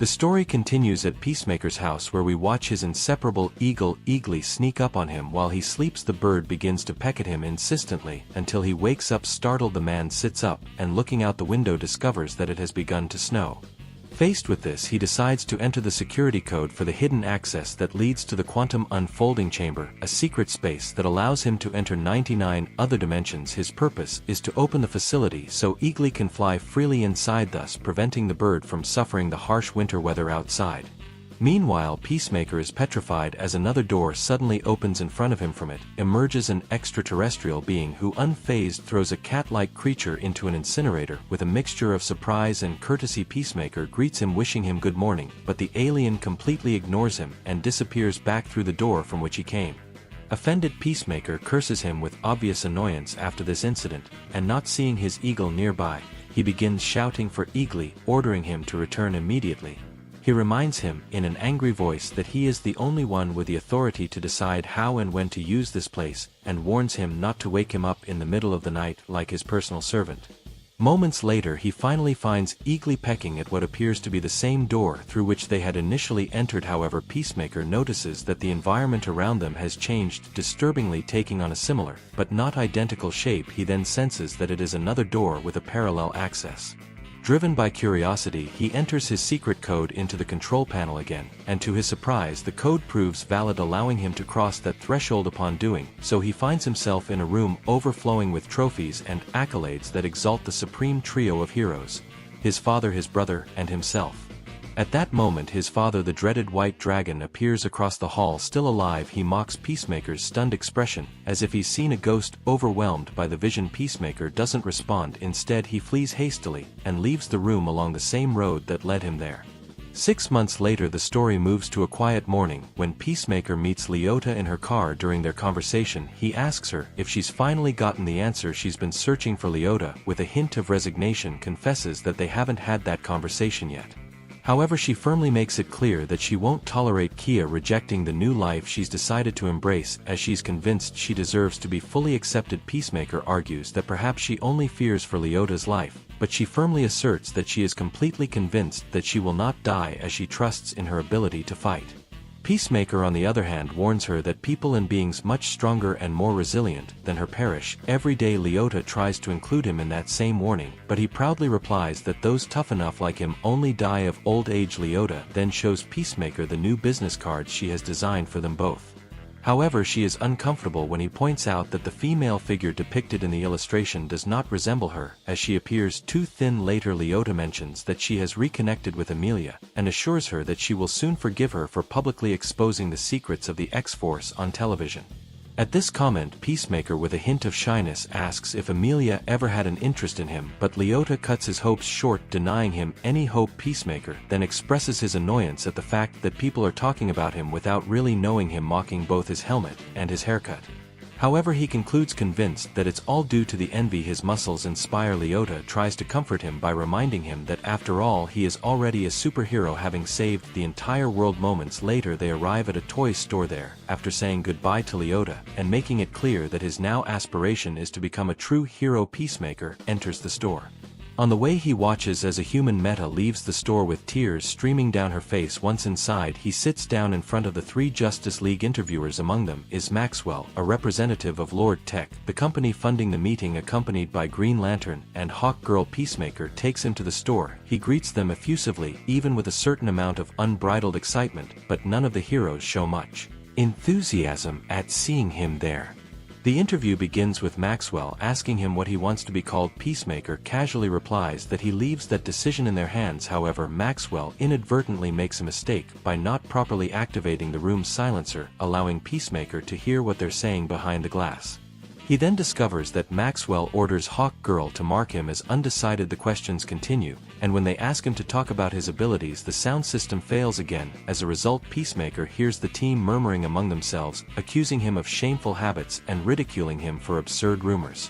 The story continues at Peacemaker's house, where we watch his inseparable eagle eagerly sneak up on him while he sleeps. The bird begins to peck at him insistently until he wakes up startled. The man sits up and looking out the window discovers that it has begun to snow. Faced with this, he decides to enter the security code for the hidden access that leads to the quantum unfolding chamber, a secret space that allows him to enter 99 other dimensions. His purpose is to open the facility so Eagly can fly freely inside, thus preventing the bird from suffering the harsh winter weather outside. Meanwhile, Peacemaker is petrified as another door suddenly opens in front of him. From it emerges an extraterrestrial being who, unfazed, throws a cat-like creature into an incinerator. With a mixture of surprise and courtesy, Peacemaker greets him, wishing him good morning, but the alien completely ignores him and disappears back through the door from which he came. Offended, Peacemaker curses him with obvious annoyance after this incident, and not seeing his eagle nearby, he begins shouting for Eagly, ordering him to return immediately. He reminds him, in an angry voice, that he is the only one with the authority to decide how and when to use this place, and warns him not to wake him up in the middle of the night like his personal servant. Moments later, he finally finds Eagly pecking at what appears to be the same door through which they had initially entered. However, Peacemaker notices that the environment around them has changed disturbingly, taking on a similar, but not identical shape. He then senses that it is another door with a parallel access. Driven by curiosity, he enters his secret code into the control panel again, and to his surprise the code proves valid, allowing him to cross that threshold. Upon doing so, he finds himself in a room overflowing with trophies and accolades that exalt the supreme trio of heroes: his father, his brother, and himself. At that moment, his father, the dreaded White Dragon, appears across the hall, still alive. He mocks Peacemaker's stunned expression, as if he's seen a ghost. Overwhelmed by the vision, Peacemaker doesn't respond. Instead, he flees hastily, and leaves the room along the same road that led him there. 6 months later, the story moves to a quiet morning, when Peacemaker meets Leota in her car. During their conversation, he asks her if she's finally gotten the answer she's been searching for. Leota, with a hint of resignation, confesses that they haven't had that conversation yet. However, she firmly makes it clear that she won't tolerate Kia rejecting the new life she's decided to embrace, as she's convinced she deserves to be fully accepted. Peacemaker argues that perhaps she only fears for Leota's life, but she firmly asserts that she is completely convinced that she will not die, as she trusts in her ability to fight. Peacemaker, on the other hand, warns her that people and beings much stronger and more resilient than her perish every day. Leota tries to include him in that same warning, but he proudly replies that those tough enough like him only die of old age. Leota then shows Peacemaker the new business cards she has designed for them both. However, she is uncomfortable when he points out that the female figure depicted in the illustration does not resemble her, as she appears too thin. Later, Leota mentions that she has reconnected with Amelia, and assures her that she will soon forgive her for publicly exposing the secrets of the X-Force on television. At this comment, Peacemaker, with a hint of shyness, asks if Amelia ever had an interest in him, but Leota cuts his hopes short, denying him any hope. Peacemaker then expresses his annoyance at the fact that people are talking about him without really knowing him, mocking both his helmet and his haircut. However, he concludes convinced that it's all due to the envy his muscles inspire. Leota tries to comfort him by reminding him that after all he is already a superhero, having saved the entire world. Moments later, they arrive at a toy store. There, after saying goodbye to Leota and making it clear that his now aspiration is to become a true hero, Peacemaker enters the store. On the way, he watches as a human Meta leaves the store with tears streaming down her face. Once inside, he sits down in front of the 3 Justice League interviewers. Among them is Maxwell, a representative of Lord Tech, the company funding the meeting, accompanied by Green Lantern and Hawkgirl. Peacemaker takes him to the store. He greets them effusively, even with a certain amount of unbridled excitement, but none of the heroes show much enthusiasm at seeing him there. The interview begins with Maxwell asking him what he wants to be called. Peacemaker casually replies that he leaves that decision in their hands. However, Maxwell inadvertently makes a mistake by not properly activating the room's silencer, allowing Peacemaker to hear what they're saying behind the glass. He then discovers that Maxwell orders Hawkgirl to mark him as undecided. The questions continue, and when they ask him to talk about his abilities, the sound system fails again. As a result, Peacemaker hears the team murmuring among themselves, accusing him of shameful habits and ridiculing him for absurd rumors.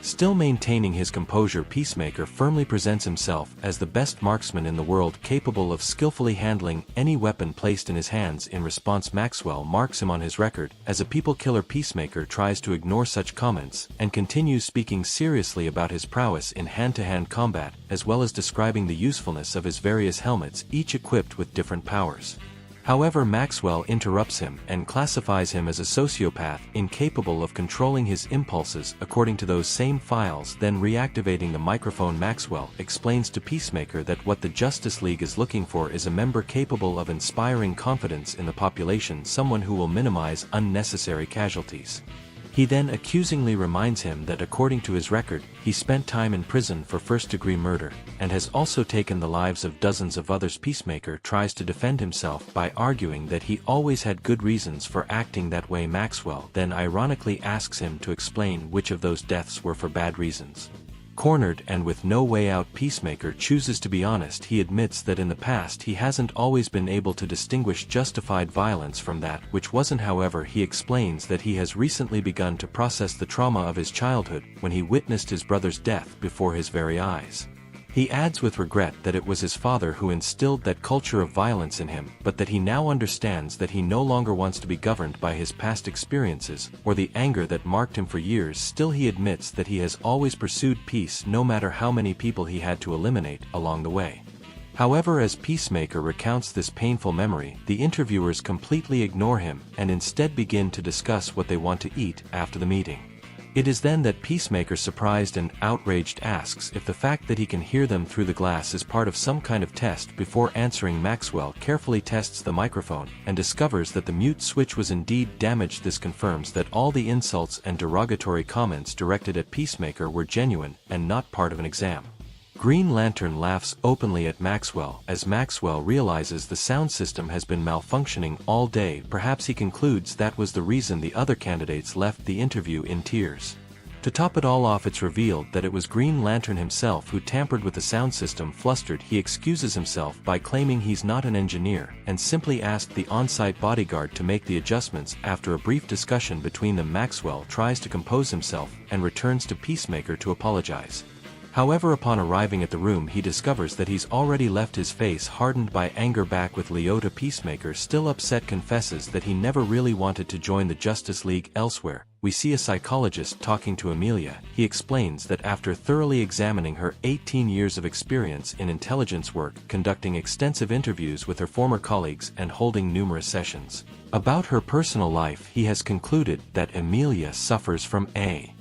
Still maintaining his composure, Peacemaker firmly presents himself as the best marksman in the world, capable of skillfully handling any weapon placed in his hands. In response, Maxwell marks him on his record as a people killer. Peacemaker tries to ignore such comments and continues speaking seriously about his prowess in hand-to-hand combat, as well as describing the usefulness of his various helmets, each equipped with different powers. However, Maxwell interrupts him and classifies him as a sociopath, incapable of controlling his impulses according to those same files. Then reactivating the microphone, Maxwell explains to Peacemaker that what the Justice League is looking for is a member capable of inspiring confidence in the population, someone who will minimize unnecessary casualties. He then accusingly reminds him that according to his record, he spent time in prison for first-degree murder, and has also taken the lives of dozens of others. Peacemaker tries to defend himself by arguing that he always had good reasons for acting that way. Maxwell then ironically asks him to explain which of those deaths were for bad reasons. Cornered and with no way out, Peacemaker chooses to be honest. He admits that in the past he hasn't always been able to distinguish justified violence from that which wasn't. However, he explains that he has recently begun to process the trauma of his childhood when he witnessed his brother's death before his very eyes. He adds with regret that it was his father who instilled that culture of violence in him, but that he now understands that he no longer wants to be governed by his past experiences or the anger that marked him for years. Still, he admits that he has always pursued peace, no matter how many people he had to eliminate along the way. However, as Peacemaker recounts this painful memory, the interviewers completely ignore him and instead begin to discuss what they want to eat after the meeting. It is then that Peacemaker, surprised and outraged, asks if the fact that he can hear them through the glass is part of some kind of test. Before answering, Maxwell carefully tests the microphone and discovers that the mute switch was indeed damaged. This confirms that all the insults and derogatory comments directed at Peacemaker were genuine and not part of an exam. Green Lantern laughs openly at Maxwell as Maxwell realizes the sound system has been malfunctioning all day. Perhaps he concludes that was the reason the other candidates left the interview in tears. To top it all off, it's revealed that it was Green Lantern himself who tampered with the sound system. Flustered, he excuses himself by claiming he's not an engineer and simply asked the on-site bodyguard to make the adjustments. After a brief discussion between them, Maxwell tries to compose himself and returns to Peacemaker to apologize. However, upon arriving at the room, he discovers that he's already left, his face hardened by anger. Back with Leota, Peacemaker, still upset, confesses that he never really wanted to join the Justice League. Elsewhere, we see a psychologist talking to Amelia. He explains that after thoroughly examining her 18 years of experience in intelligence work, conducting extensive interviews with her former colleagues, and holding numerous sessions about her personal life, he has concluded that Amelia suffers from a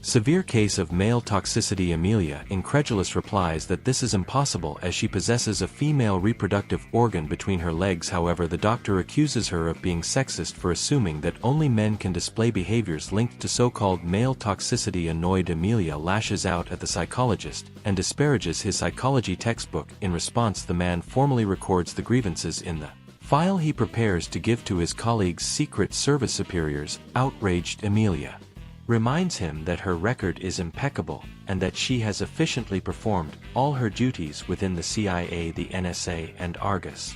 severe case of male toxicity. Amelia, incredulous, replies that this is impossible as she possesses a female reproductive organ between her legs. However, the doctor accuses her of being sexist for assuming that only men can display behaviors linked to so-called male toxicity. Annoyed, Amelia lashes out at the psychologist and disparages his psychology textbook. In response, the man formally records the grievances in the file he prepares to give to his colleagues' Secret Service superiors. Outraged, Amelia reminds him that her record is impeccable and that she has efficiently performed all her duties within the CIA, the NSA, and Argus.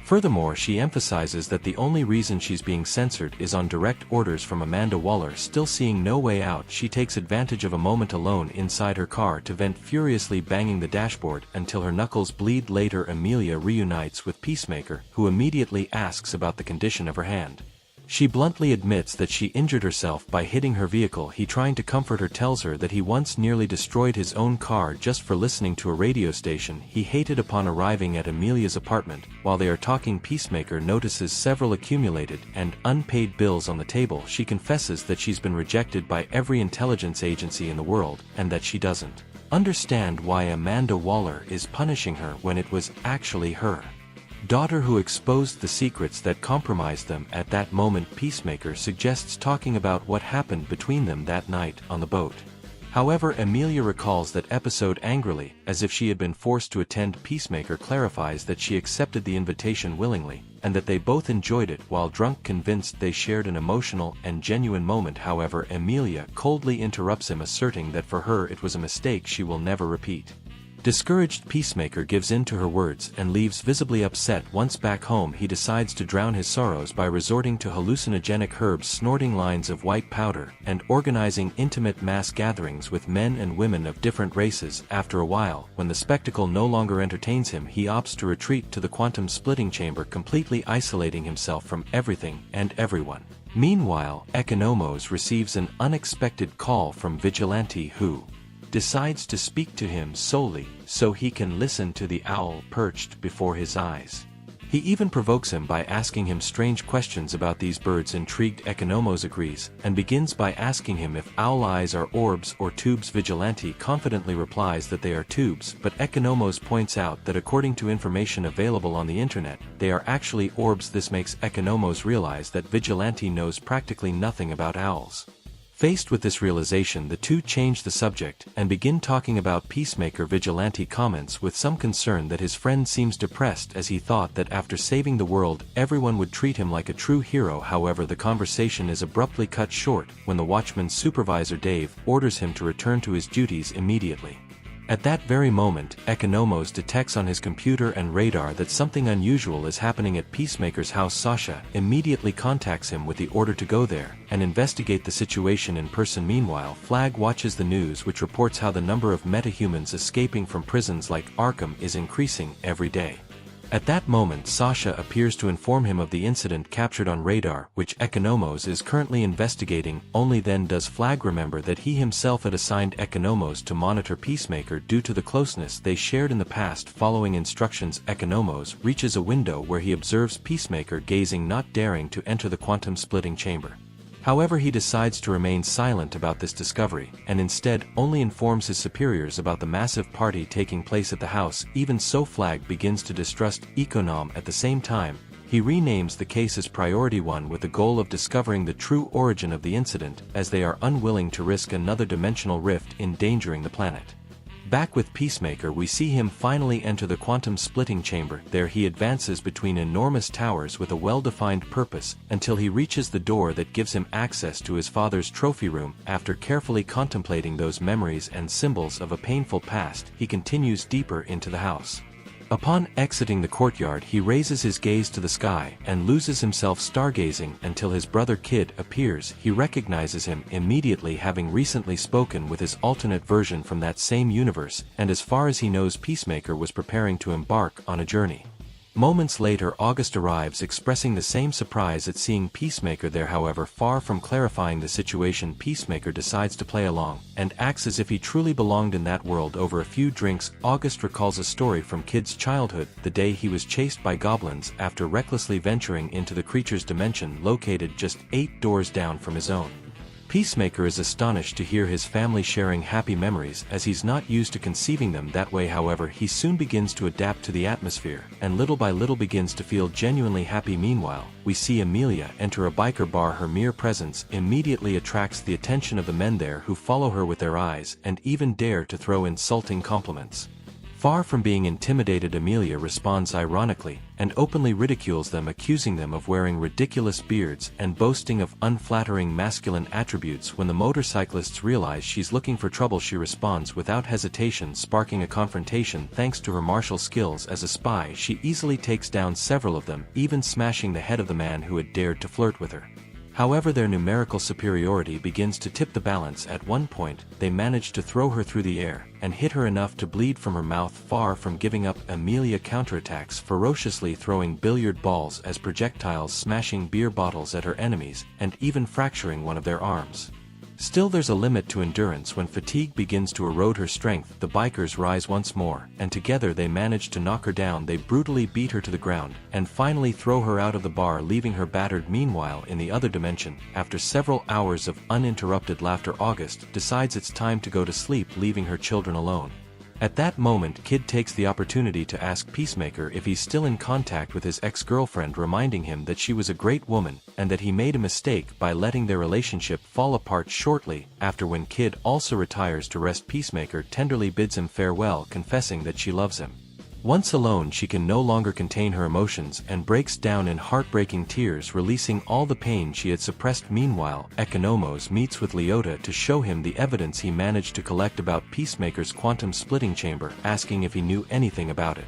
Furthermore, she emphasizes that the only reason she's being censored is on direct orders from Amanda Waller. Still seeing no way out, she takes advantage of a moment alone inside her car to vent, furiously banging the dashboard until her knuckles bleed. Later, Amelia reunites with Peacemaker, who immediately asks about the condition of her hand. She bluntly admits that she injured herself by hitting her vehicle. He, trying to comfort her, tells her that he once nearly destroyed his own car just for listening to a radio station he hated. Upon arriving at Amelia's apartment, while they are talking, Peacemaker notices several accumulated and unpaid bills on the table. She confesses that she's been rejected by every intelligence agency in the world and that she doesn't understand why Amanda Waller is punishing her when it was actually her daughter who exposed the secrets that compromised them. At that moment, Peacemaker suggests talking about what happened between them that night on the boat. However, Amelia recalls that episode angrily, as if she had been forced to attend. Peacemaker clarifies that she accepted the invitation willingly, and that they both enjoyed it while drunk, convinced they shared an emotional and genuine moment. However, Amelia coldly interrupts him, asserting that for her it was a mistake she will never repeat. Discouraged, Peacemaker gives in to her words and leaves visibly upset. Once back home, he decides to drown his sorrows by resorting to hallucinogenic herbs, snorting lines of white powder, and organizing intimate mass gatherings with men and women of different races. After a while, when the spectacle no longer entertains him, he opts to retreat to the quantum splitting chamber, completely isolating himself from everything and everyone. Meanwhile, Economos receives an unexpected call from Vigilante, who decides to speak to him solely so he can listen to the owl perched before his eyes. He even provokes him by asking him strange questions about these birds. Intrigued, Economos agrees, and begins by asking him if owl eyes are orbs or tubes. Vigilante confidently replies that they are tubes, but Economos points out that according to information available on the internet, they are actually orbs. This makes Economos realize that Vigilante knows practically nothing about owls. Faced with this realization, the two change the subject and begin talking about Peacemaker. Vigilante comments with some concern that his friend seems depressed, as he thought that after saving the world, everyone would treat him like a true hero. However, the conversation is abruptly cut short when the Watchman's supervisor Dave orders him to return to his duties immediately. At that very moment, Economos detects on his computer and radar that something unusual is happening at Peacemaker's house. Sasha immediately contacts him with the order to go there and investigate the situation in person. Meanwhile, Flag watches the news, which reports how the number of metahumans escaping from prisons like Arkham is increasing every day. At that moment, Sasha appears to inform him of the incident captured on radar, which Economos is currently investigating. Only then does Flag remember that he himself had assigned Economos to monitor Peacemaker due to the closeness they shared in the past. Following instructions, Economos reaches a window where he observes Peacemaker gazing, not daring to enter the quantum splitting chamber. However, he decides to remain silent about this discovery, and instead only informs his superiors about the massive party taking place at the house. Even so, Flag begins to distrust Econom. At the same time, he renames the case as Priority 1 with the goal of discovering the true origin of the incident, as they are unwilling to risk another dimensional rift endangering the planet. Back with Peacemaker, we see him finally enter the quantum splitting chamber. There he advances between enormous towers with a well-defined purpose, until he reaches the door that gives him access to his father's trophy room. After carefully contemplating those memories and symbols of a painful past, he continues deeper into the house. Upon exiting the courtyard, he raises his gaze to the sky and loses himself stargazing until his brother Kid appears. He recognizes him immediately, having recently spoken with his alternate version from that same universe, and as far as he knows, Peacemaker was preparing to embark on a journey. Moments later, August arrives, expressing the same surprise at seeing Peacemaker there. However, far from clarifying the situation, Peacemaker decides to play along and acts as if he truly belonged in that world. Over a few drinks, August recalls a story from Kid's childhood, the day he was chased by goblins after recklessly venturing into the creature's dimension located just 8 doors down from his own. Peacemaker is astonished to hear his family sharing happy memories, as he's not used to conceiving them that way. However, he soon begins to adapt to the atmosphere, and little by little begins to feel genuinely happy. Meanwhile, we see Amelia enter a biker bar. Her mere presence immediately attracts the attention of the men there, who follow her with their eyes and even dare to throw insulting compliments. Far from being intimidated, Amelia responds ironically and openly ridicules them, accusing them of wearing ridiculous beards and boasting of unflattering masculine attributes. When the motorcyclists realize she's looking for trouble, she responds without hesitation, sparking a confrontation. Thanks to her martial skills as a spy, she easily takes down several of them, even smashing the head of the man who had dared to flirt with her. However, their numerical superiority begins to tip the balance. At one point, they manage to throw her through the air and hit her enough to bleed from her mouth. Far from giving up, Amelia counterattacks, ferociously throwing billiard balls as projectiles, smashing beer bottles at her enemies, and even fracturing one of their arms. Still, there's a limit to endurance. When fatigue begins to erode her strength, the bikers rise once more, and together they manage to knock her down. They brutally beat her to the ground, and finally throw her out of the bar, leaving her battered. Meanwhile, in the other dimension, after several hours of uninterrupted laughter, August decides it's time to go to sleep, leaving her children alone. At that moment, Kid takes the opportunity to ask Peacemaker if he's still in contact with his ex-girlfriend, reminding him that she was a great woman and that he made a mistake by letting their relationship fall apart shortly after. When Kid also retires to rest, Peacemaker tenderly bids him farewell, confessing that she loves him. Once alone, she can no longer contain her emotions and breaks down in heartbreaking tears, releasing all the pain she had suppressed. Meanwhile, Economos meets with Leota to show him the evidence he managed to collect about Peacemaker's quantum splitting chamber, asking if he knew anything about it.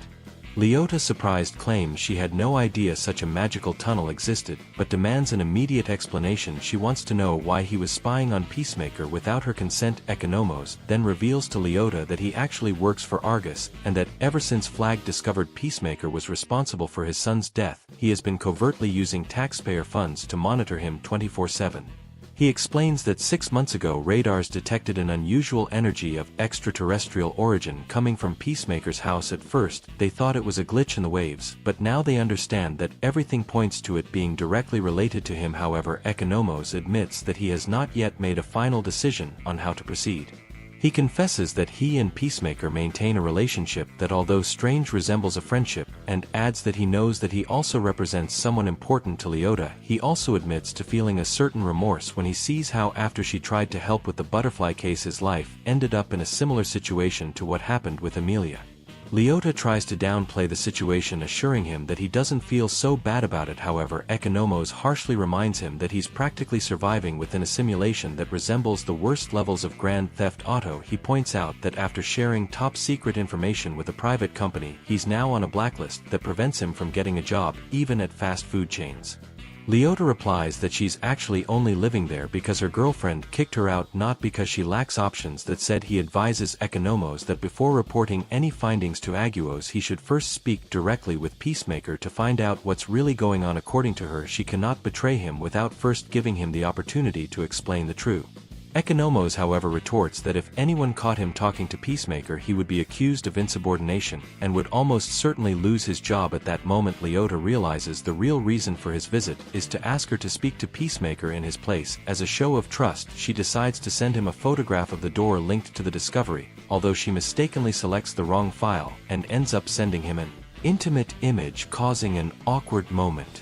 Leota, surprised, claims she had no idea such a magical tunnel existed, but demands an immediate explanation. She wants to know why he was spying on Peacemaker without her consent. Economos then reveals to Leota that he actually works for Argus, and that ever since Flag discovered Peacemaker was responsible for his son's death, he has been covertly using taxpayer funds to monitor him 24/7. He explains that 6 months ago radars detected an unusual energy of extraterrestrial origin coming from Peacemaker's house. At first, they thought it was a glitch in the waves, but now they understand that everything points to it being directly related to him. However, Economos admits that he has not yet made a final decision on how to proceed. He confesses that he and Peacemaker maintain a relationship that, although strange, resembles a friendship, and adds that he knows that he also represents someone important to Leota. He also admits to feeling a certain remorse when he sees how, after she tried to help with the butterfly case, his life ended up in a similar situation to what happened with Amelia. Leota tries to downplay the situation, assuring him that he doesn't feel so bad about it. However, Economos harshly reminds him that he's practically surviving within a simulation that resembles the worst levels of Grand Theft Auto. He points out that after sharing top-secret information with a private company, he's now on a blacklist that prevents him from getting a job, even at fast food chains. Leota replies that she's actually only living there because her girlfriend kicked her out, not because she lacks options. That said, he advises Economos that before reporting any findings to Aguos, he should first speak directly with Peacemaker to find out what's really going on. According to her, she cannot betray him without first giving him the opportunity to explain the truth. Economos, however, retorts that if anyone caught him talking to Peacemaker, he would be accused of insubordination, and would almost certainly lose his job. At that moment, Leota realizes the real reason for his visit is to ask her to speak to Peacemaker in his place. As a show of trust, she decides to send him a photograph of the door linked to the discovery, although she mistakenly selects the wrong file, and ends up sending him an intimate image, causing an awkward moment.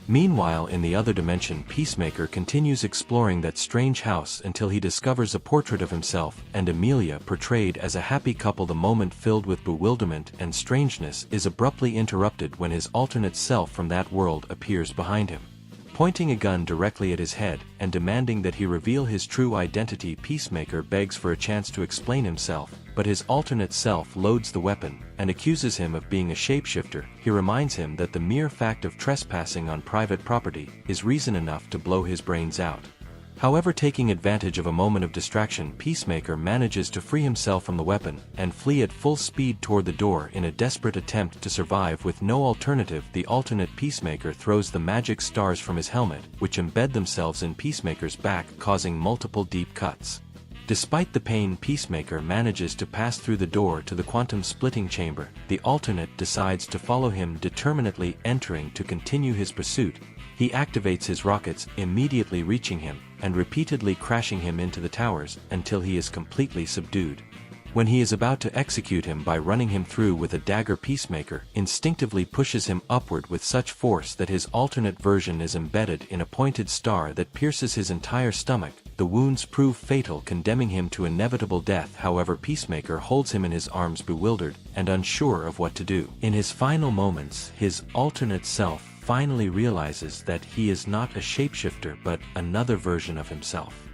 Meanwhile, in the other dimension, Peacemaker continues exploring that strange house until he discovers a portrait of himself and Amelia portrayed as a happy couple. The moment, filled with bewilderment and strangeness, is abruptly interrupted when his alternate self from that world appears behind him, pointing a gun directly at his head and demanding that he reveal his true identity. Peacemaker begs for a chance to explain himself, but his alternate self loads the weapon and accuses him of being a shapeshifter. He reminds him that the mere fact of trespassing on private property is reason enough to blow his brains out. However, taking advantage of a moment of distraction, Peacemaker manages to free himself from the weapon and flee at full speed toward the door in a desperate attempt to survive. With no alternative, the alternate Peacemaker throws the magic stars from his helmet, which embed themselves in Peacemaker's back, causing multiple deep cuts. Despite the pain, Peacemaker manages to pass through the door to the quantum splitting chamber. The alternate decides to follow him, determinedly entering to continue his pursuit. He activates his rockets, immediately reaching him, and repeatedly crashing him into the towers until he is completely subdued. When he is about to execute him by running him through with a dagger, Peacemaker instinctively pushes him upward with such force that his alternate version is embedded in a pointed star that pierces his entire stomach. The wounds prove fatal, condemning him to inevitable death. However, Peacemaker holds him in his arms, bewildered and unsure of what to do. In his final moments, his alternate self finally realizes that he is not a shapeshifter but another version of himself.